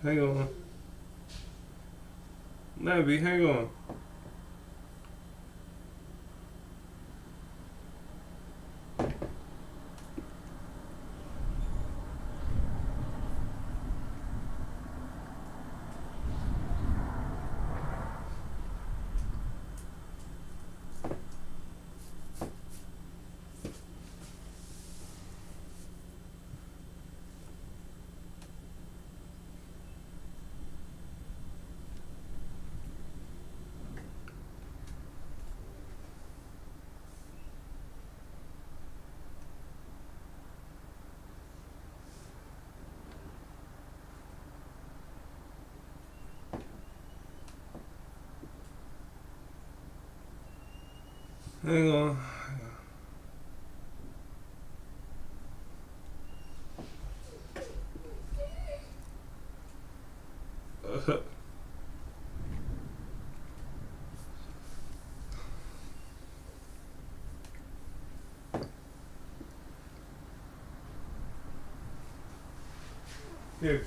Hang on. Nabby, hang on. Hang on. Here.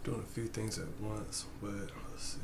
Doing a few things at once, but let's see.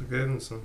I gave him some.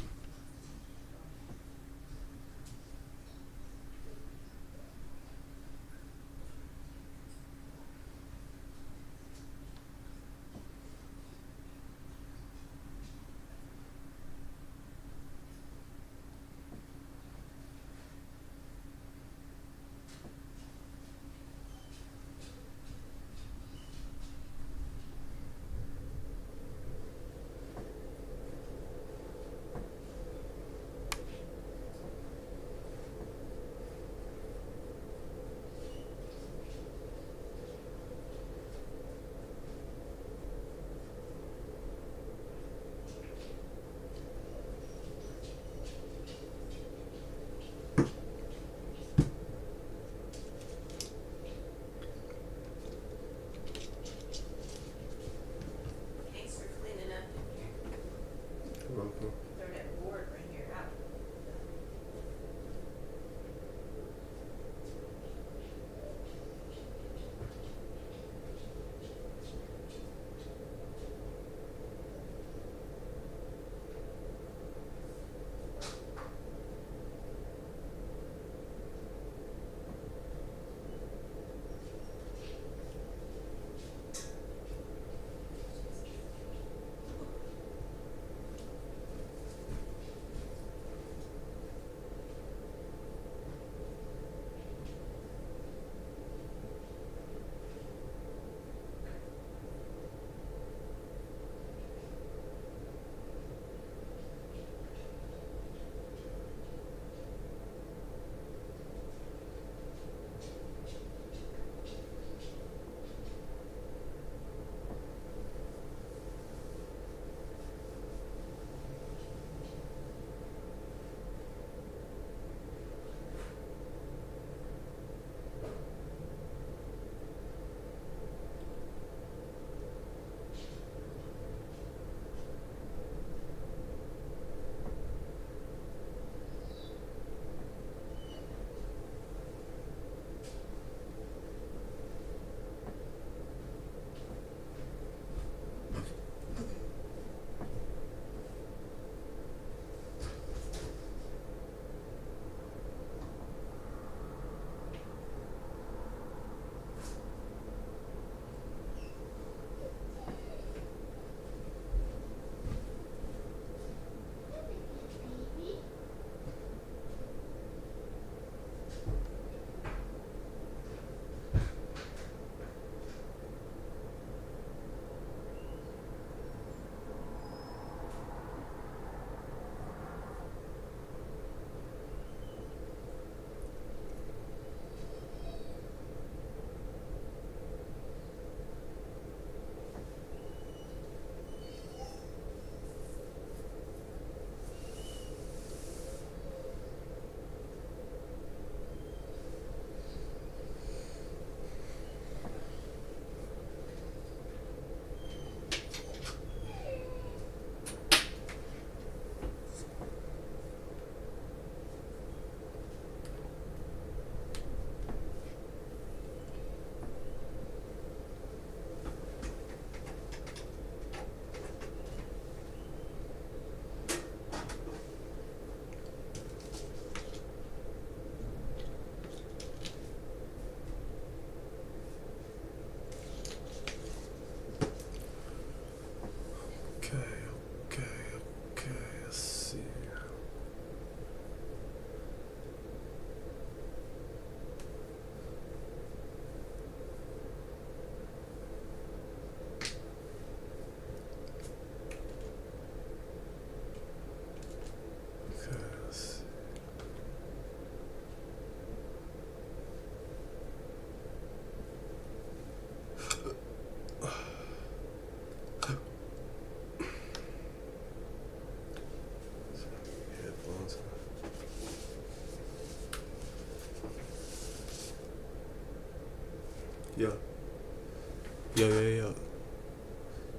Yo, yo, yo.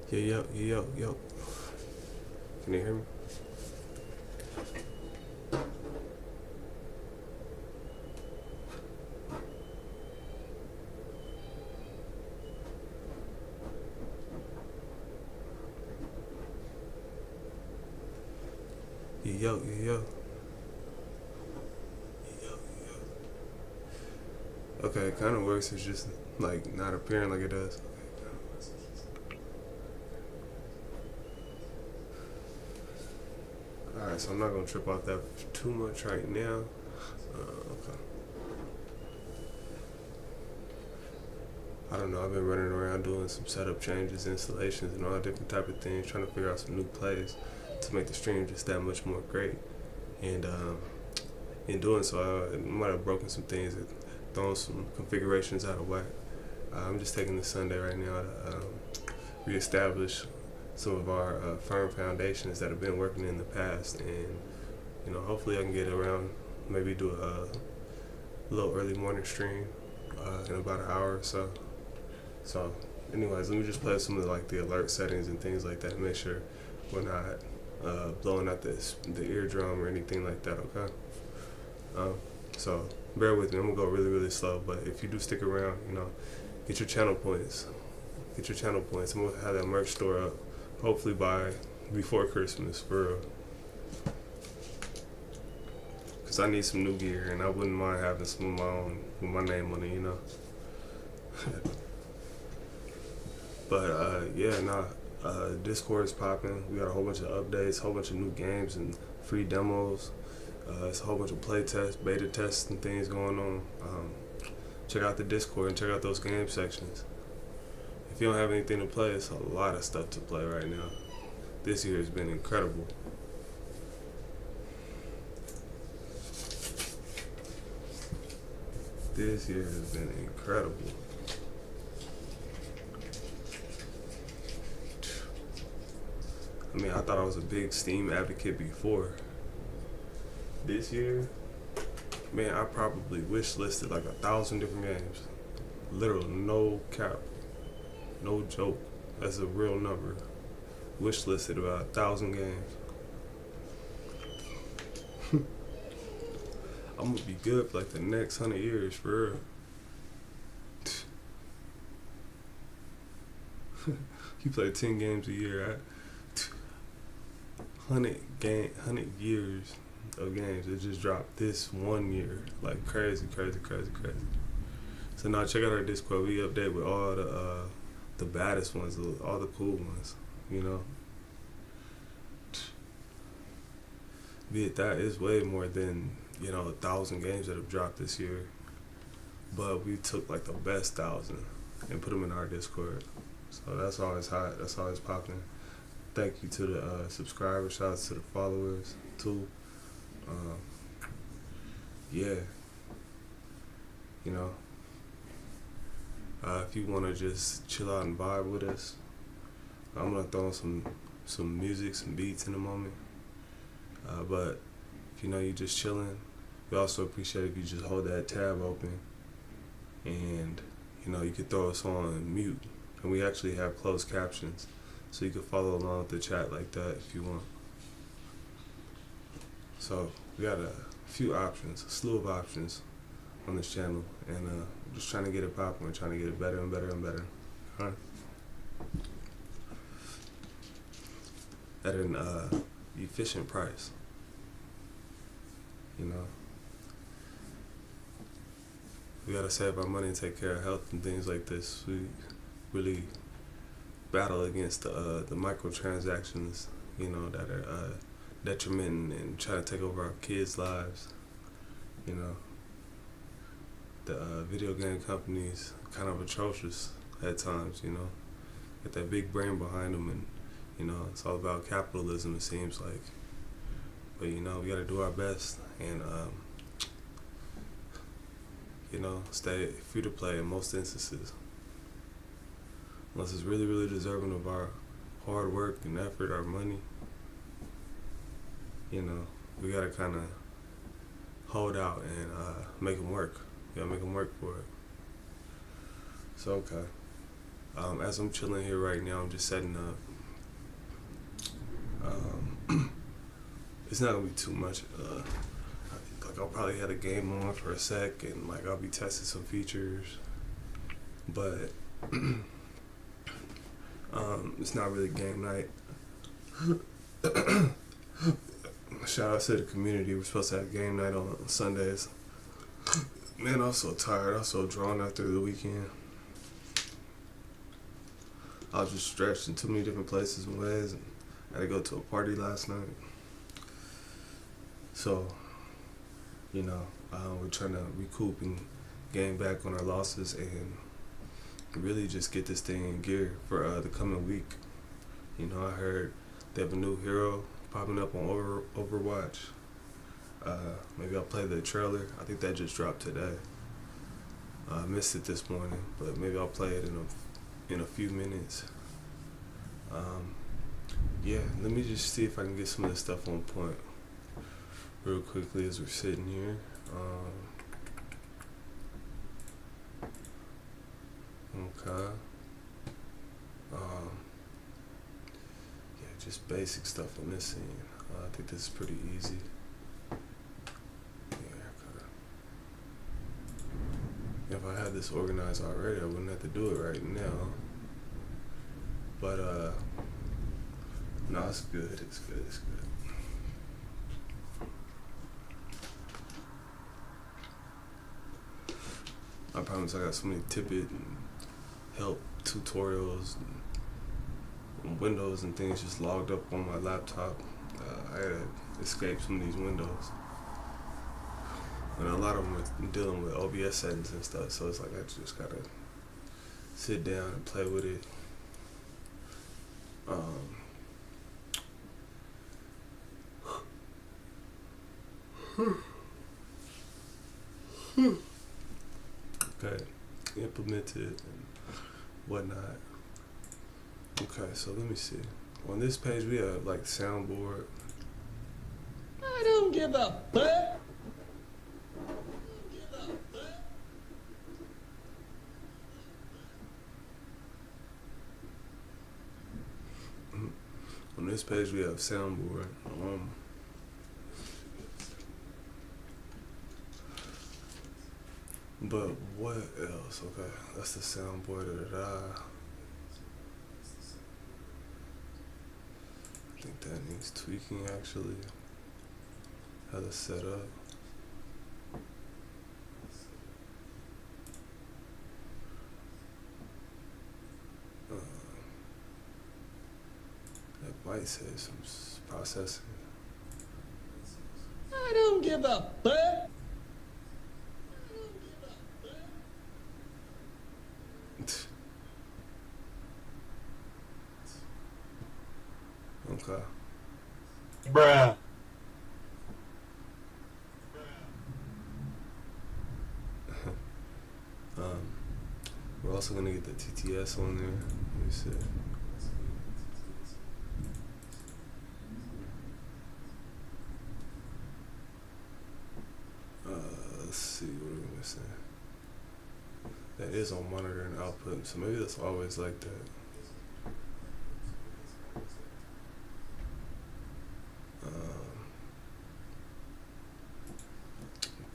Yo, yo, yo, yo. Can you hear me? Yo, yo, yo. Okay, it kind of works. It's just like not appearing like it does. Alright, so I'm not gonna trip off that too much right now. Okay. I don't know. I've been running around doing some setup changes, installations, and all different type of things, trying to figure out some new plays to make the stream just that much more great. And in doing so, I might have broken some things, and thrown some configurations out of whack. I'm just taking this Sunday right now to reestablish some of our firm foundations that have been working in the past, and hopefully I can get around, maybe do a little early morning stream in about an hour or so. So, anyways, let me just play some of the alert settings and things like that. Make sure we're not blowing out the eardrum or anything like that. Okay. So bear with me. I'm gonna go really, really slow. But if you do stick around, get your channel points. Get your channel points. I'm gonna have that merch store up, hopefully before Christmas, for real. Cause I need some new gear, and I wouldn't mind having some of my own with my name on it, But Discord is popping. We got a whole bunch of updates, a whole bunch of new games and free demos. It's a whole bunch of play tests, beta tests, and things going on. Check out the Discord and check out those game sections. If you don't have anything to play, it's a lot of stuff to play right now. This year has been incredible. This year has been incredible. I mean, I thought I was a big Steam advocate before. This year, man, I probably wish listed like 1,000 different games. Literal, no cap, no joke. That's a real number. Wish listed about 1,000 games. I'm gonna be good for like the next 100 years, for real. You play 10 games a year, right? 100 years of games. It just dropped this 1 year. Like crazy. So now check out our Discord. We update with all the baddest ones, all the cool ones, Be it that is way more than 1,000 games that have dropped this year. But we took like the best 1,000 and put them in our Discord. So that's always hot. That's always popping. Thank you to the subscribers. Shout out to the followers too. If you want to just chill out and vibe with us, I'm gonna throw on some music, some beats in a moment. But if you just chilling, we also appreciate if you just hold that tab open, and you could throw us on mute, and we actually have closed captions, so you can follow along with the chat like that if you want. So we got a few options, a slew of options on this channel, and just trying to get it popping. We're trying to get it better and better and better. All right. At an efficient price. We gotta save our money and take care of health and things like this. We really battle against the microtransactions, that are detrimenting and trying to take over our kids' lives. The video game companies kind of atrocious at times. Get that big brain behind them, and it's all about capitalism, it seems like. But we gotta do our best and stay free to play in most instances. Unless it's really, really deserving of our hard work and effort, our money. We gotta kind of hold out and make them work. We gotta make them work for it. So, okay. As I'm chilling here right now, I'm just setting up. It's not gonna be too much. Like I'll probably have a game on for a sec, and like I'll be testing some features, but it's not really game night. Shout out to the community. We're supposed to have game night on Sundays. Man, I was so tired. I was so drawn after the weekend. I was just stretched in too many different places and ways, and I had to go to a party last night. So, we're trying to recoup and gain back on our losses and really just get this thing in gear for the coming week. I heard they have a new hero popping up on Overwatch. Maybe I'll play the trailer. I think that just dropped today. I missed it this morning, but maybe I'll play it in a few minutes. Let me just see if I can get some of this stuff on point real quickly as we're sitting here. Okay. Just basic stuff on this scene. I think this is pretty easy. If I had this organized already, I wouldn't have to do it right now. But no, it's good. It's good. I promise I got so many tidbit and help tutorials and windows and things just logged up on my laptop. I had to escape some of these windows. And a lot of them are dealing with OBS settings and stuff, so it's like I just gotta sit down and play with it. Okay, implement it and whatnot. Okay, so let me see. On this page we have like soundboard. I don't give a fuck. On this page we have soundboard. But what else? Okay, that's the soundboard. I think that needs tweaking actually. How to set up. That might say some processing. I don't give a fuck. Okay. Bruh. We're also gonna get the TTS on there. Let me see. Let's see what are we missing. That is on monitor and output, so maybe that's always like that.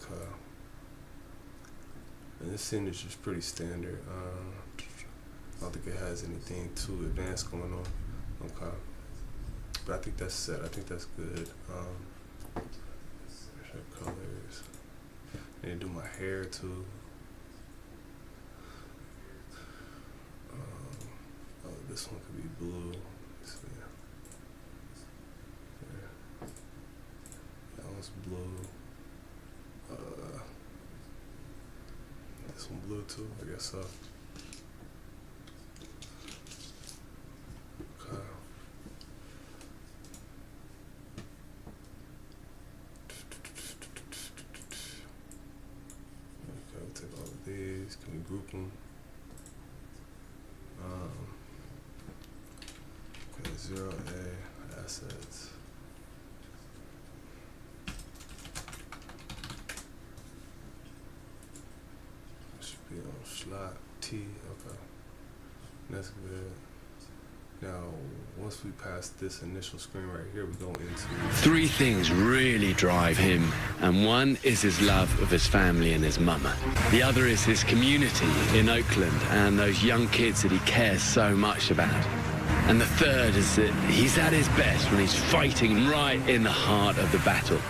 Okay. And this scene is just pretty standard. I don't think it has anything too advanced going on. Okay. But I think that's set. I think that's good. Colors. I need to do my hair too. This one could be blue. Let's see. Yeah. That one's blue. This one blue too, I guess so. Okay. Okay, we'll take all of these. Can we group them? Okay, 0A assets. Should be on slot T. Okay. That's good. Now, once we pass this initial screen right here, we go into... Three things really drive him, and one is his love of his family and his mama. The other is his community in Oakland and those young kids that he cares so much about. And the third is that he's at his best when he's fighting right in the heart of the battle.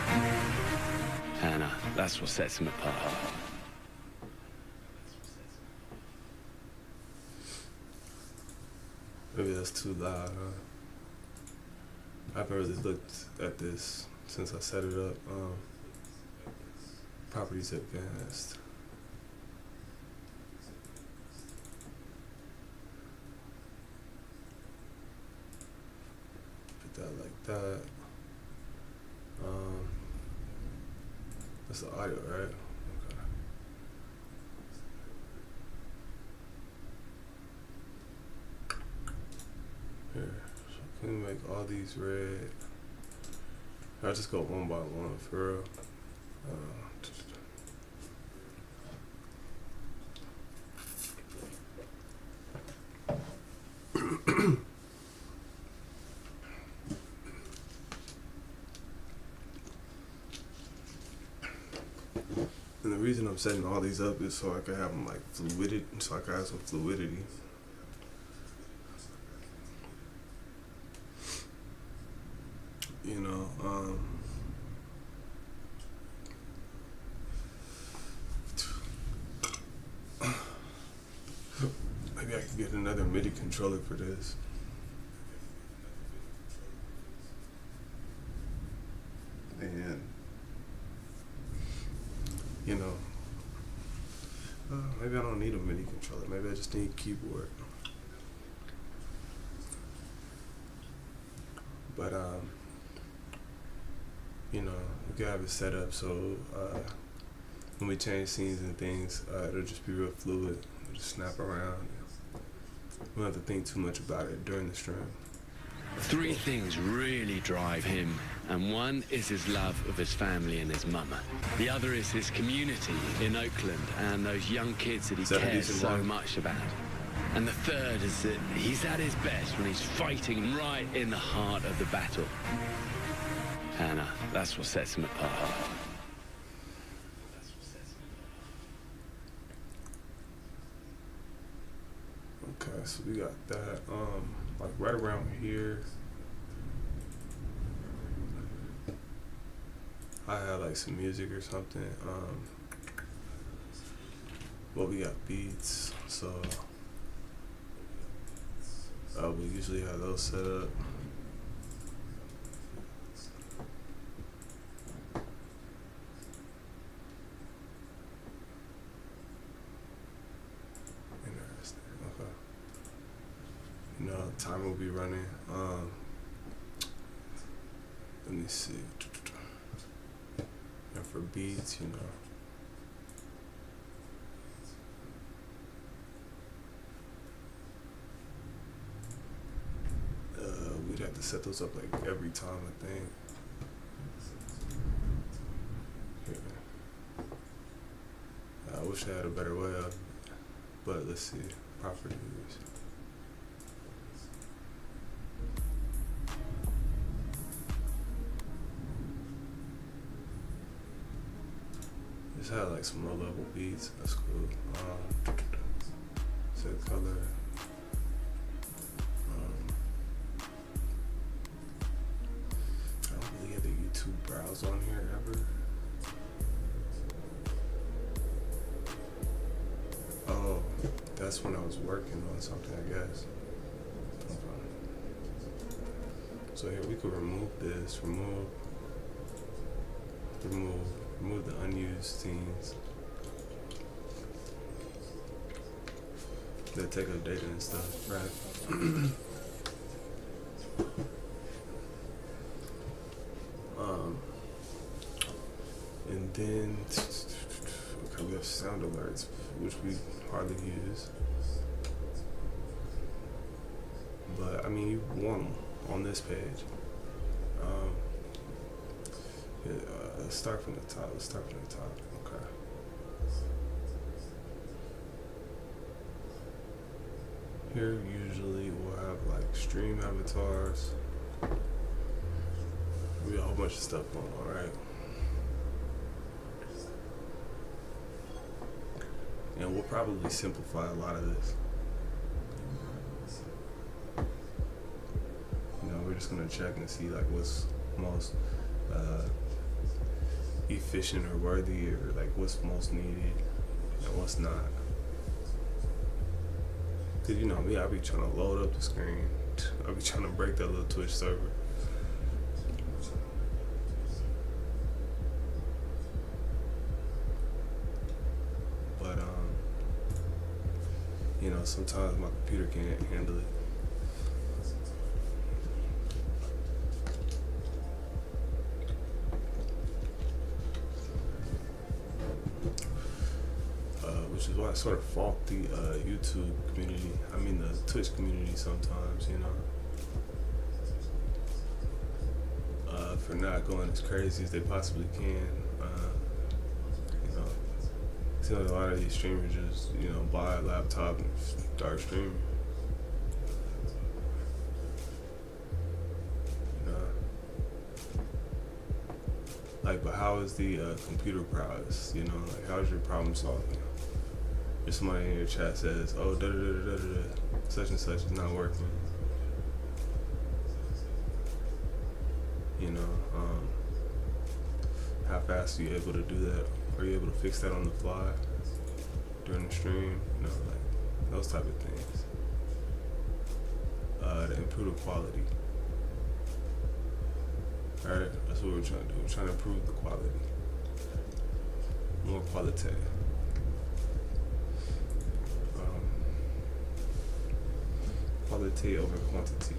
And that's what sets him apart. Maybe that's too loud, huh? I haven't really looked at this since I set it up. Properties advanced. Put that like that. That's the audio, right? Okay. Here, so can we make all these red? I'll just go one by one for real. And the reason I'm setting all these up is so I can have them like fluidity, so I can have some fluidity. You know, maybe I could get another MIDI controller for this. And, you know, maybe I don't need a MIDI controller. Maybe I just need a keyboard. But, you know, we can have it set up so when we change scenes and things, it'll just be real fluid. It'll just snap around. We don't have to think too much about it during the stream. Three things really drive him, and one is his love of his family and his mama. The other is his community in Oakland and those young kids that he cares so much about. And the third is that he's at his best when he's fighting right in the heart of the battle. And that's what sets him apart. Okay, so we got that, like right around here. I had like some music or something. Well, we got beats, so we usually have those set up. Interesting. Okay. You know, time will be running. Let me see. And for beats, you know. We'd have to set those up like every time, I think. Yeah. I wish I had a better way of it, but let's see. Properties. Just had like some low level beats. That's cool. Set color. I don't really have the YouTube browse on here ever. Oh, that's when I was working on something, I guess. Okay. So here we could remove this. Remove the unused scenes that take up data and stuff, right? And then okay, we have sound alerts, which we hardly use. But I mean, you want them on this page. Yeah, let's start from the top. Okay. Here usually we'll have like stream avatars. We got a whole bunch of stuff going on, right? And we'll probably simplify a lot of this. You know, we're just gonna check and see like what's most efficient or worthy, or like what's most needed and what's not. Cause you know me, I be trying to load up the screen. I be trying to break that little Twitch server. But you know, sometimes my computer can't handle it. Which is why I sort of fault the YouTube community. I mean the Twitch community sometimes, you know, for not going as crazy as they possibly can. You know, it seems like a lot of these streamers just, you know, buy a laptop and start streaming. You know, like, but how is the computer prowess? You know, like how's your problem solving? If somebody in your chat says, oh, such and such is not working. You know, how fast are you able to do that? Are you able to fix that on the fly during the stream? You know, like those type of things. To improve the quality. Alright, that's what we're trying to do. We're trying to improve the quality. More qualitative. Quality over quantity.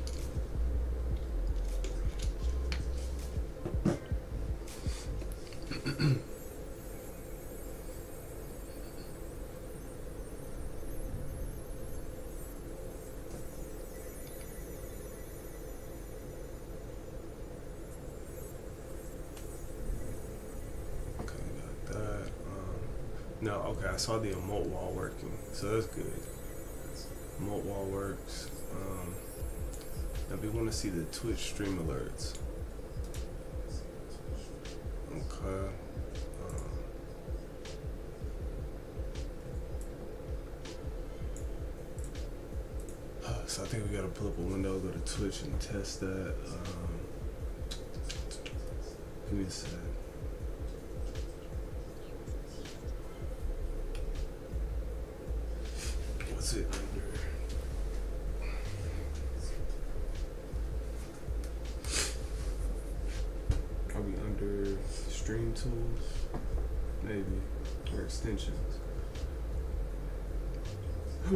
Okay, got that. No, okay, I saw the emote wall working, so that's good. Emote wall works. Now we want to see the Twitch stream alerts. Okay. So I think we gotta pull up a window, go to Twitch and test that. Give me a sec. What's it under? Are we under stream tools? Maybe. Or extensions. I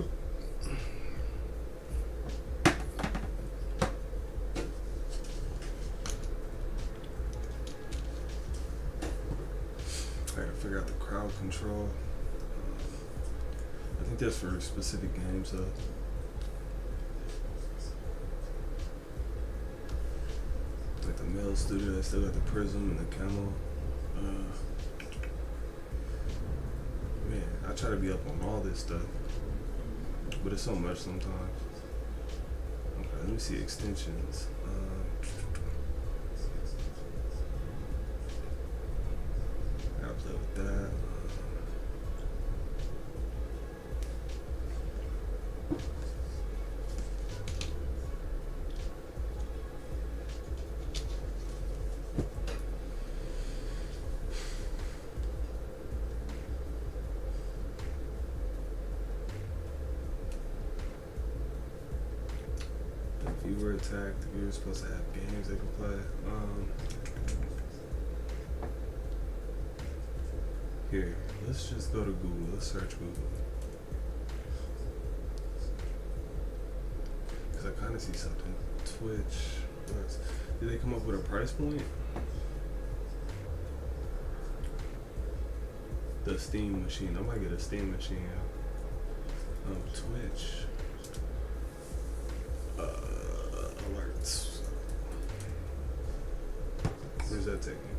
gotta figure out the crowd control. I think that's for specific games though. Like the male studio, they still got the prism and the camel. Man, I try to be up on all this stuff, but it's so much sometimes. Okay, let me see extensions. Gotta play with that. Viewer attack, the viewer's supposed to have games they can play. Here, let's just go to Google. Let's search Google. Because I kind of see something. Twitch. Did they come up with a price point? The Steam machine. I might get a Steam machine. Twitch. Alerts. Where's that taking?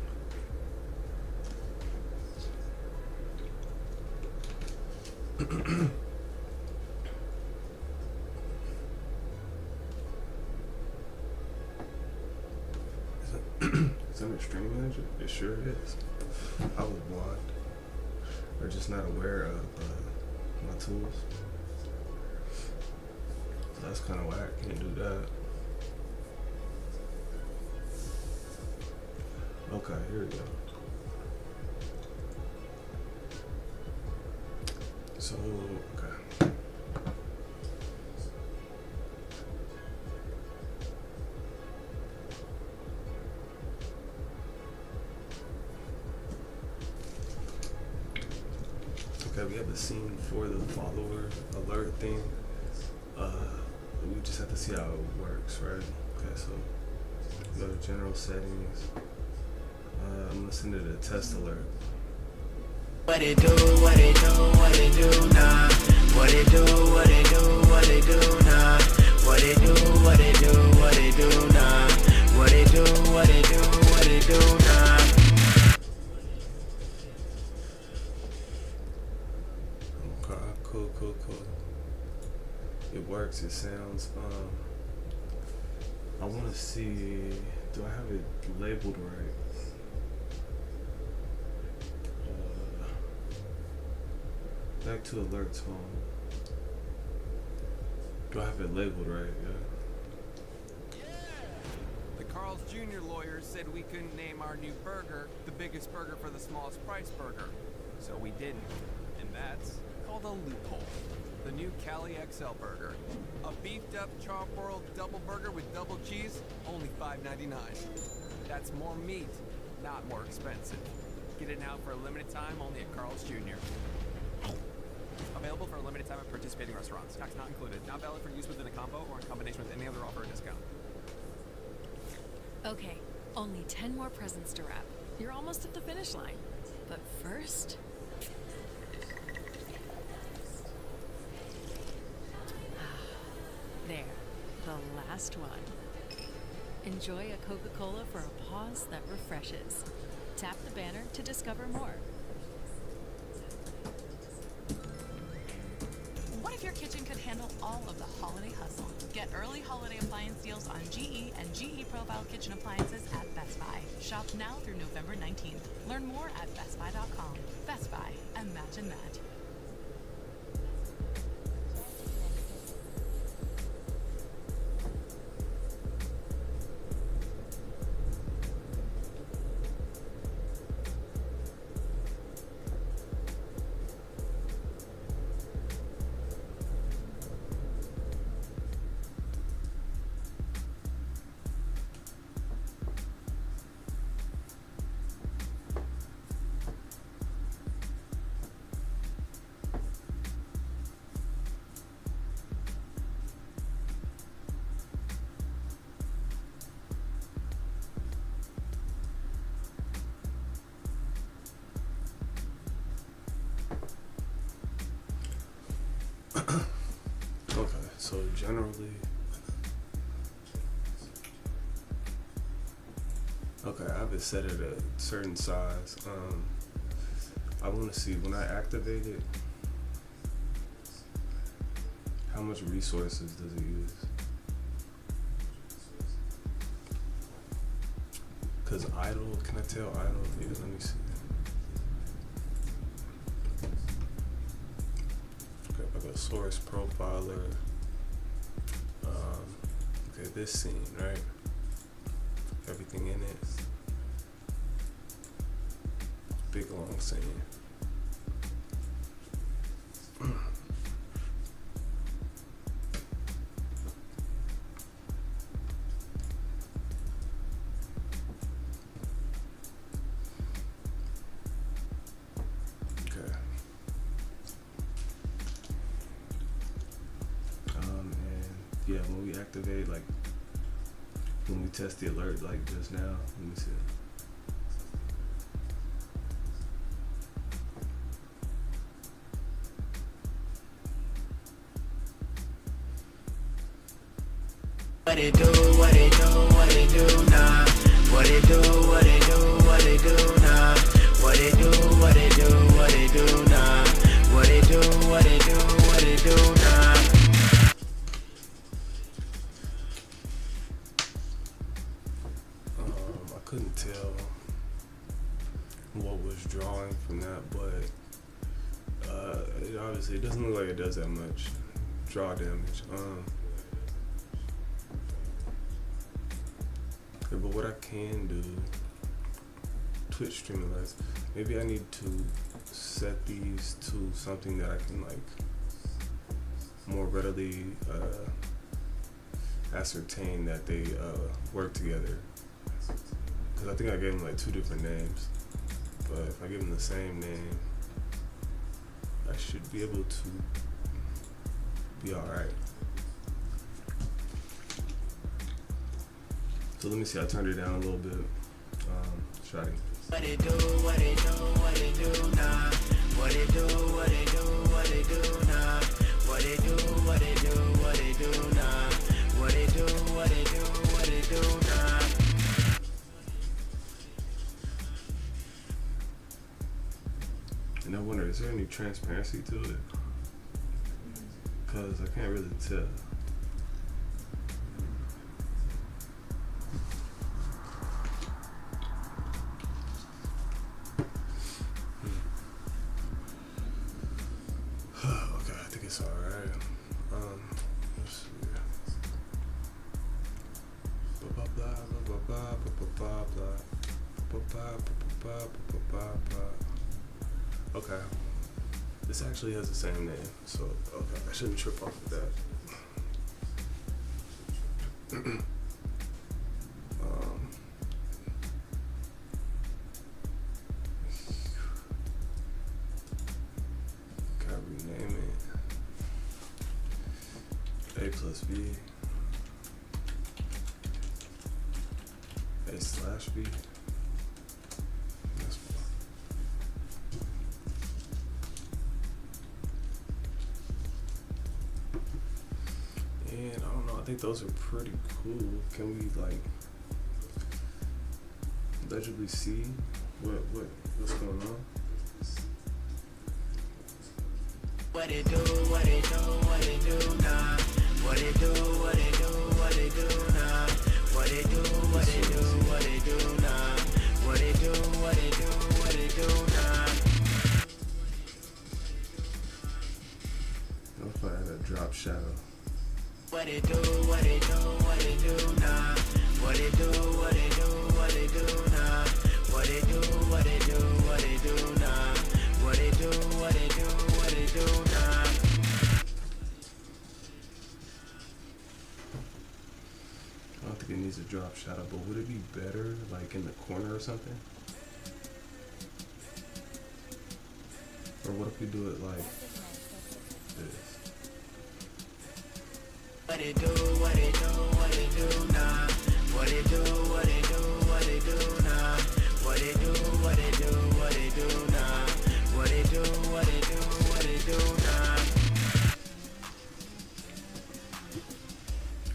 It's under Stream Manager? It sure is. I was blind. Or just not aware of my tools. So that's kind of whack. Can't do that. Okay, here we go. So, okay. Okay, we have the scene for the follower alert thing. We just have to see how it works, right? Okay, so go to general settings. I'm gonna send it a test alert. What it do, what it do, what it do now? What it do, what it do, what it do now? What it do, what it do, what it do now? What it do, what it do, what it do now? Okay, cool. It works, it sounds, I wanna see, do I have it labeled right? Back to alerts home. Do I have it labeled right? Yeah. The Carl's Jr. lawyers said we couldn't name our new burger the biggest burger for the smallest price burger. So we didn't. And that's called a loophole. The new Cali XL burger. A beefed up char-broiled double burger with double cheese, only $5.99. That's more meat, not more expensive. Get it now for a limited time only at Carl's Jr. Available for a limited time at participating restaurants. Tax not included. Not valid for use within a combo or in combination with any other offer or discount. Okay, only 10 more presents to wrap. You're almost at the finish line. But first... There, the last one. Enjoy a Coca-Cola for a pause that refreshes. Tap the banner to discover more. What if your kitchen could handle all of the holiday hustle? Get early holiday appliance deals on GE and GE Profile kitchen appliances at Best Buy. Shop now through November 19th. Learn more at bestbuy.com. Best Buy. Imagine that. Okay, so generally, okay, I have it set at a certain size. I want to see when I activate it, how much resources does it use? Cause idle, can I tell idle? Yeah, let me see. Like a source profiler. Okay, this scene, right? Everything in it. Big long scene. Yeah, when we activate, like, when we test the alert, like just now, let me see. What it do, what it do, what it do now? What it do, what it do, what it do now? What it do, what it do, what it do now? What it do, what it do, what it do now? couldn't tell what was drawing from that, but obviously it doesn't look like it does that much draw damage. Okay, but what I can do, Twitch streaming lights, maybe I need to set these to something that I can like more readily ascertain that they work together. Because I think I gave them like 2 different names, but if I give them the same name, I should be able to be alright. So let me see, I turned it down a little bit. Shotty. What it do, what it do, what it do now? What it do, what it do, what it do now? What it do, what it do, what it do now? What it do, what it do, what it do now? And I wonder, is there any transparency to it? Because I can't really tell. Okay, I think it's alright. Let's see. Blah blah blah blah blah blah blah blah blah blah. Okay. This actually has the same name, so okay, I shouldn't trip off of that. Can I rename it? A plus B. A slash B. That's fine. And I don't know, I think those are pretty cool. Can we like legibly see what's going on? What it do, what it do, what it do now? What it do, what it do, what it do now? What it do, what it do, what it do now? What it do, what it do, what it do now? What if I had a drop shadow? What it do, what it do, what it do now? What it do, what it do, what it do now? What it do, what it do, what it do now? What it do, what it do, what it do now? I don't think it needs a drop shadow, but would it be better like in the corner or something? Or what if we do it like this? What it do, what it do, what it do now? What it do, what it do, what it do now? What it do, what it do, what it do now? What it do, what it do, what it do now?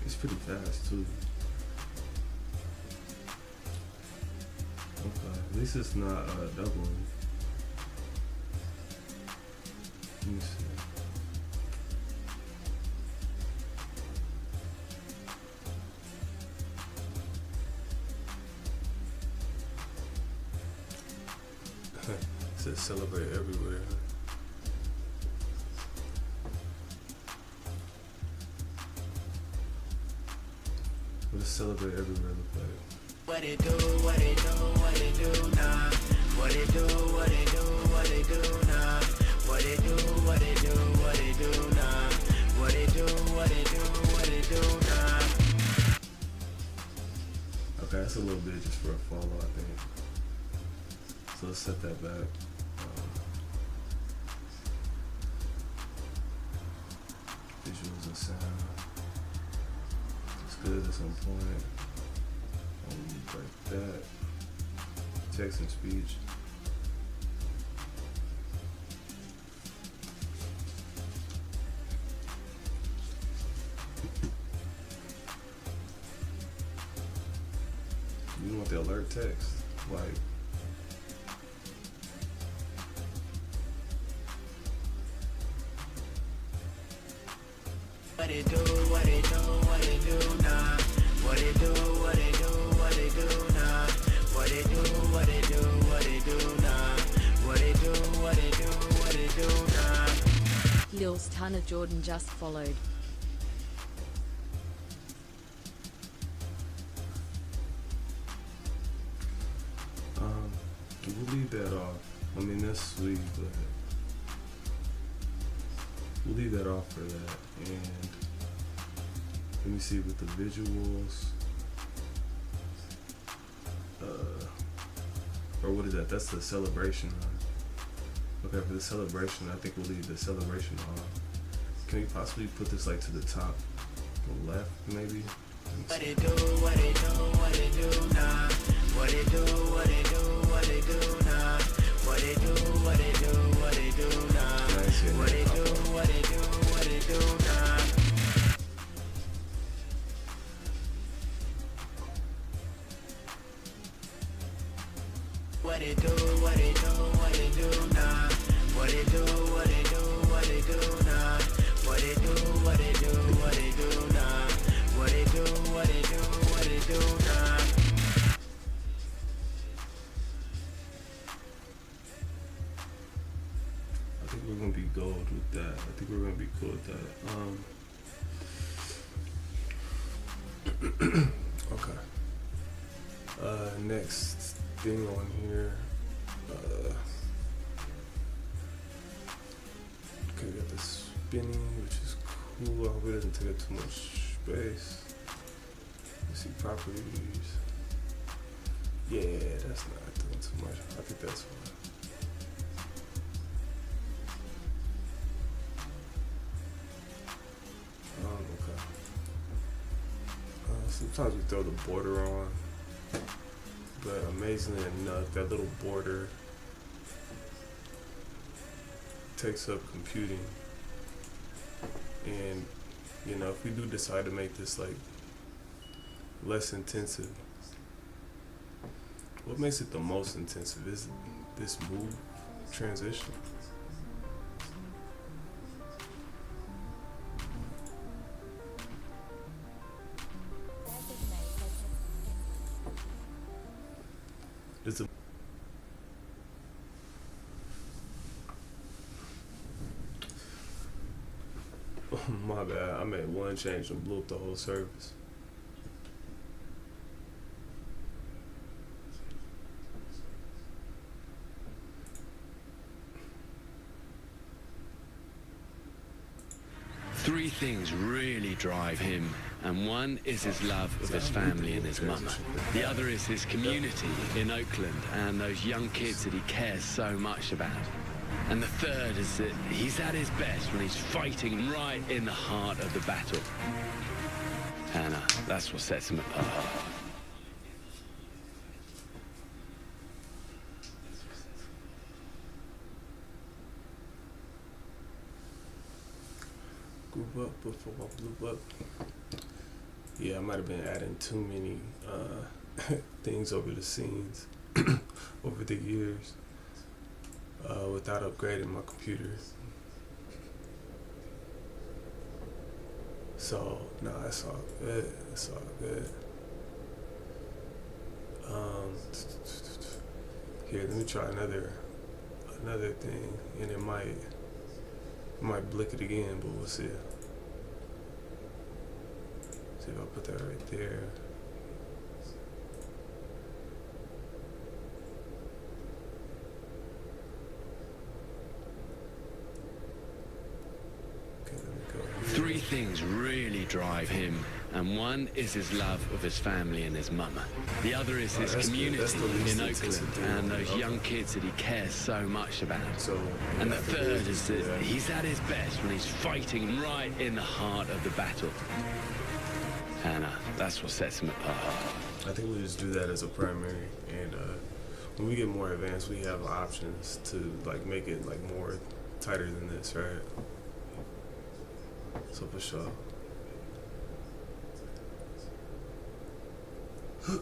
It's pretty fast too. Okay, at least it's not doubling. Let me see. It says celebrate everywhere. What does celebrate everywhere look like? What it do, what it do, what it do now? What it do, what it do, what it do now? What it do, what it do, what it do now? What it do, what it do, what it do now? Okay, that's a little bit just for a follow, I think. So let's set that back. Visuals and sound. It's good at some point. Like that. Text and speech. You want the alert text, like. What it do, what it do, what it do now? What it do, what it do, what it do now? Reels Tana Jordan just followed. We'll leave that off. I mean, that's sweet, but we'll leave that off for that. And let me see with the visuals. Or what is that? That's the celebration. Okay, for the celebration, I think we'll leave the celebration on. Can we possibly put this like to the top, left, maybe? What it do, what it do, what it do now? What it do, what it do, what it do now? What it do, what it do, what it do now? What it do, what it do, what it do now? What it do, what it do, what it do now? What it do, what it do, what it do now? What it do, what it do, what it do now? What it do, what it do, what it do now? I think we're gonna be gold with that. I think we're gonna be cool with that. Okay. Next thing on here. Okay, we got the spinning, which is cool. I hope it doesn't take up too much space. Let's see properties. Yeah, that's not doing too much. I think that's fine. Okay. Sometimes we throw the border on, but amazingly enough, that little border takes up computing. And you know, if we do decide to make this like less intensive, what makes it the most intensive is this move transition. It's a my bad. I made one change and blew up the whole service. Three things really drive him, and one is his love of his family and his mama. The other is his community in Oakland and those young kids that he cares so much about. And the third is that he's at his best when he's fighting right in the heart of the battle. And that's what sets him apart. Group up before I blew up. Yeah, I might have been adding too many things over the scenes over the years without upgrading my computer. So, no, it's all good. It's all good. Here, let me try another thing, and it might blick it again, but we'll see. See if I put that right there. Okay, let me go here. Three things really drive him, and one is his love of his family and his mama. The other is his community in Oakland and those young kids that he cares so much about. And the third is that he's at his best when he's fighting right in the heart of the battle. And that's what sets him apart. I think we'll just do that as a primary, and when we get more advanced, we have options to like make it like more tighter than this, right? So for sure. Okay.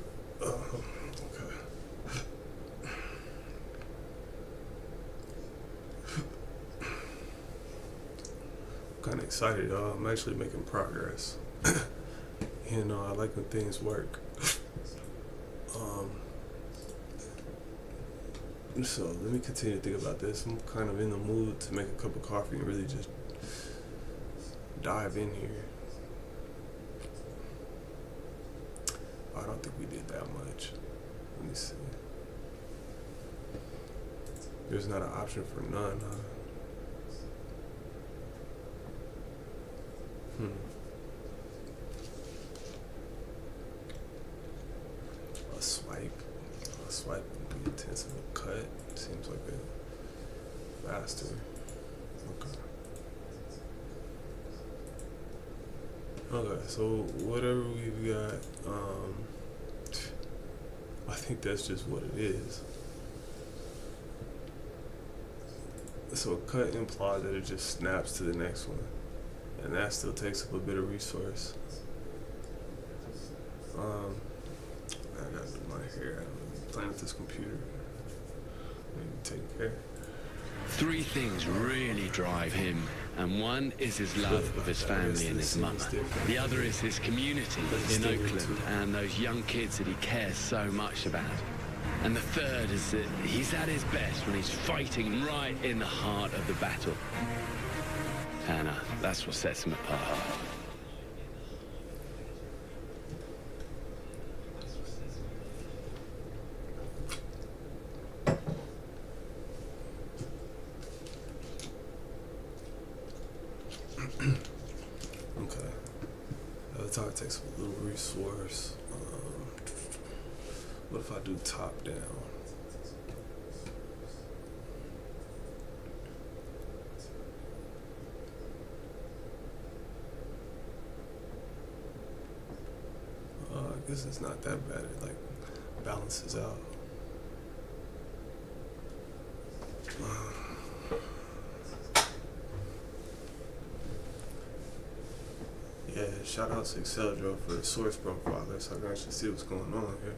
I'm kind of excited, y'all. I'm actually making progress. You know, I like when things work. So let me continue to think about this. I'm kind of in the mood to make a cup of coffee and really just dive in here. I don't think we did that much. Let me see. There's not an option for none, huh? A swipe would be intensive. A cut seems like a faster. Okay. Okay, so whatever we've got, I think that's just what it is. So a cut implies that it just snaps to the next one, and that still takes up a bit of resource. I gotta do my hair. I'm playing with this computer. Maybe take care. Three things really drive him, and one is his love of his family and his mama. The other is his community in Oakland and those young kids that he cares so much about. And the third is that he's at his best when he's fighting right in the heart of the battle. And that's what sets him apart. Okay. That's how it takes a little resource. What if I do top down? I guess it's not that bad. It like balances out. Yeah, shout out to Excel Joe for the source profile so I can actually see what's going on here.